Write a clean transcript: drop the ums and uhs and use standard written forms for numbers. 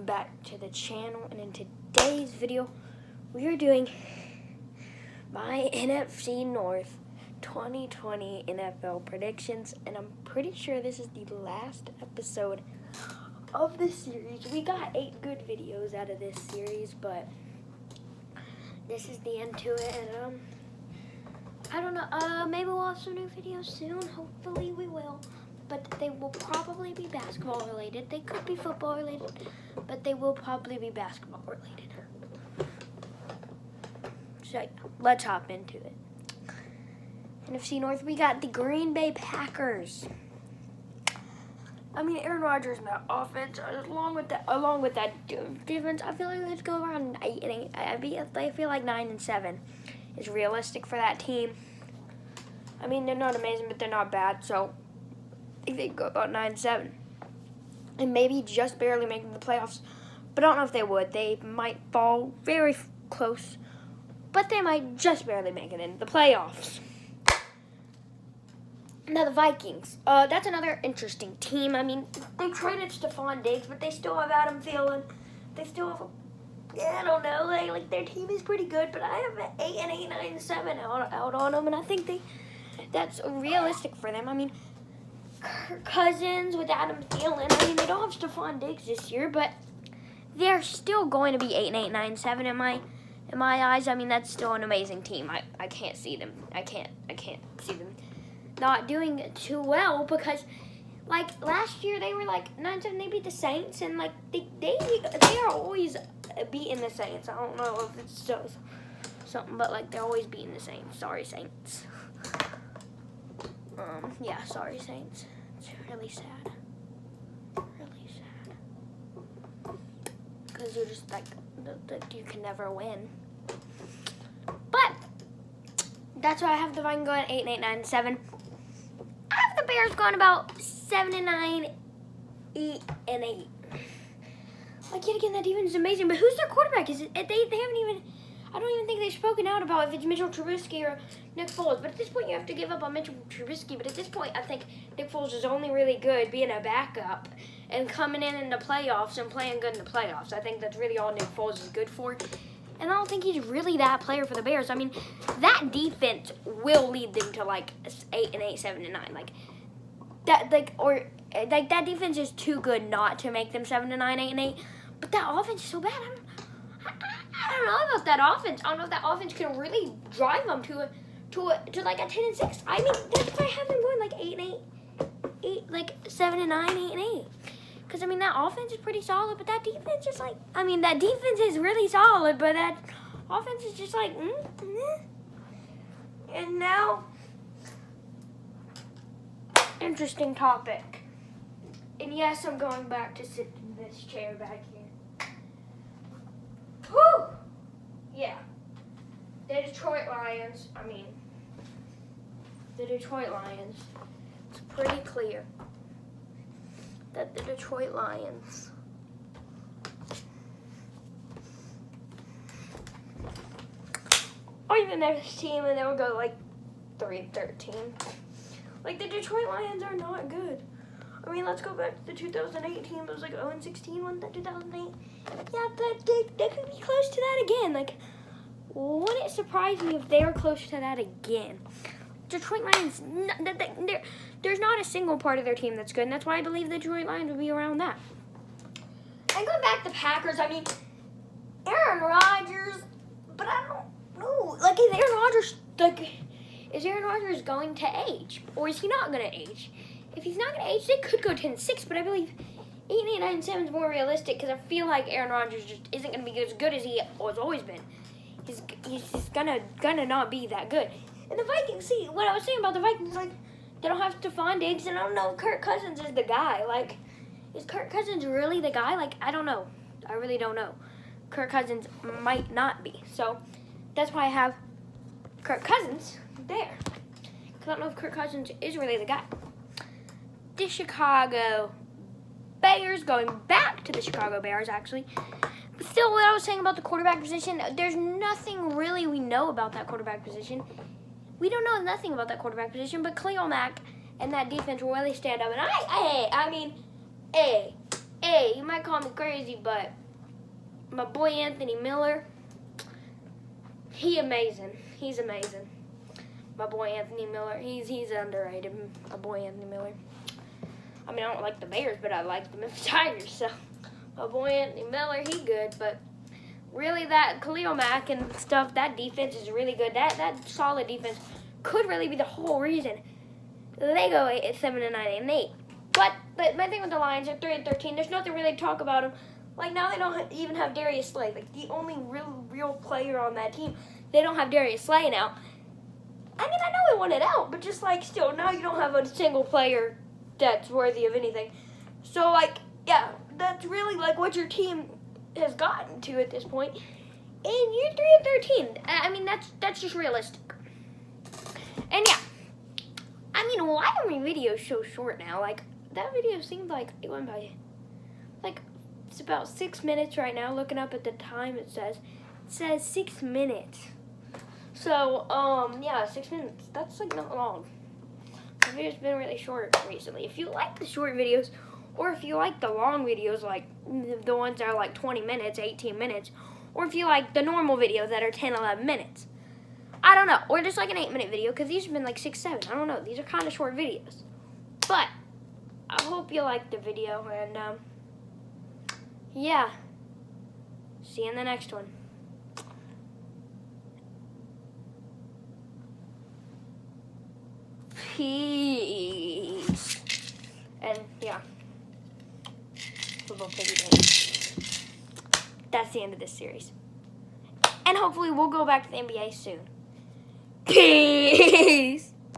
back to the channel, and in today's video we are doing my NFC North 2020 NFL predictions, and I'm pretty sure this is the last episode of this series. We got 8 good videos out of this series, but this is the end to it, and I don't know, maybe we'll have some new videos soon. Hopefully we will. But they will probably be basketball related. They could be football related, but they will probably be basketball related. So yeah, let's hop into it. NFC North, we got the Green Bay Packers. I mean, Aaron Rodgers and that offense, along with that defense, I feel like let's go around 8-8. I feel like 9-7 is realistic for that team. I mean, they're not amazing, but they're not bad, so I think they go about 9-7. And maybe just barely making the playoffs, but I don't know if they would. They might fall very close, but they might just barely make it into the playoffs. Now the Vikings, that's another interesting team. I mean, they traded Stephon Diggs, but they still have Adam Thielen. They still have I don't know, like their team is pretty good, but I have an 8-8, 9-7 out on them, and I think that's realistic for them. I mean, Kirk Cousins with Adam Thielen. I mean, they don't have Stephon Diggs this year, but they're still going to be 8-8, 9-7 in my eyes. I mean, that's still an amazing team. I can't see them. I can't see them not doing too well, because like last year they were like 9-7. They beat the Saints, and like they are always beating the Saints. I don't know if it's something, but like they're always beating the Saints. Sorry, Saints. Yeah, sorry, Saints. It's really sad. Really sad. Because you're just like, you can never win. But that's why I have the Vikings going 8-8, 9-7. I have the Bears going about 7-9, 8-8. Like, yet again, that defense is amazing. But who's their quarterback? Is it? They haven't even. I don't even think they've spoken out about if it's Mitchell Trubisky or Nick Foles. But at this point, you have to give up on Mitchell Trubisky. But at this point, I think Nick Foles is only really good being a backup and coming in the playoffs and playing good in the playoffs. I think that's really all Nick Foles is good for. And I don't think he's really that player for the Bears. I mean, that defense will lead them to like 8-8, 7-9. That defense is too good not to make them 7-9, 8-8. But that offense is so bad. I don't know about that offense. I don't know if that offense can really drive them to like a 10-6. I mean, that's why I have them going like 7-9, 8-8. Because I mean, that offense is pretty solid, but that defense is like, I mean, that defense is really solid, but that offense is just like, And now, interesting topic. And yes, I'm going back to sit in this chair back here. Whew! Yeah. The Detroit Lions, it's pretty clear that the Detroit Lions are the next team, and they'll go like 3-13. Like, the Detroit Lions are not good. I mean, let's go back to the 2008 team. It was like 0-16, wasn't that 2008? Yeah, but they could be close to that again. Like, wouldn't it surprise me if they were close to that again? Detroit Lions, there's not a single part of their team that's good, and that's why I believe the Detroit Lions will be around that. And going back to the Packers, I mean, Aaron Rodgers, but I don't know. Like, is Aaron Rodgers going to age, or is he not going to age? If he's not going to age, they could go 10-6, but I believe 8-8, 9-7 is more realistic, because I feel like Aaron Rodgers just isn't going to be as good as he has always been. He's just gonna not be that good. And the Vikings, see, what I was saying about the Vikings, like, they don't have Stephon Diggs, and I don't know if Kirk Cousins is the guy. Like, is Kirk Cousins really the guy? Like, I don't know. I really don't know. Kirk Cousins might not be. So, that's why I have Kirk Cousins there. Because I don't know if Kirk Cousins is really the guy. The Chicago Bears, going back to the Chicago Bears, actually. But still, what I was saying about the quarterback position, there's nothing really we know about that quarterback position. We don't know nothing about that quarterback position, but Khalil Mack and that defense will really stand up. And I mean, hey, you might call me crazy, but my boy Anthony Miller, he's amazing. My boy Anthony Miller, he's underrated. My boy Anthony Miller. I mean, I don't like the Bears, but I like the Memphis Tigers. So my boy Anthony Miller, he good. But really, that Khalil Mack and stuff, that defense is really good. That solid defense could really be the whole reason they go 7-9-8. But my thing with the Lions are 3-13. There's nothing really to talk about them. Like, now they don't even have Darius Slay. Like, the only real player on that team. They don't have Darius Slay now. I mean, I know we won it out, but just, like, still, now you don't have a single player that's worthy of anything. So, like, yeah, that's really, like, what your team has gotten to at this point. And you're 3-13. I mean, that's just realistic. And, yeah. I mean, why are my videos so short now? Like, that video seemed like it went by, like, it's about 6 minutes right now. Looking up at the time, it says 6 minutes. So, yeah, 6 minutes. That's, like, not long. The video's been really short recently. If you like the short videos, or if you like the long videos, like the ones that are, like, 20 minutes, 18 minutes, or if you like the normal videos that are 10, 11 minutes. I don't know. Or just, like, an 8-minute video, because these have been, like, 6, 7. I don't know. These are kind of short videos. But I hope you liked the video, and, yeah. See you in the next one. Peace. And, yeah. Football Piggy Bank. That's the end of this series. And hopefully we'll go back to the NBA soon. Peace.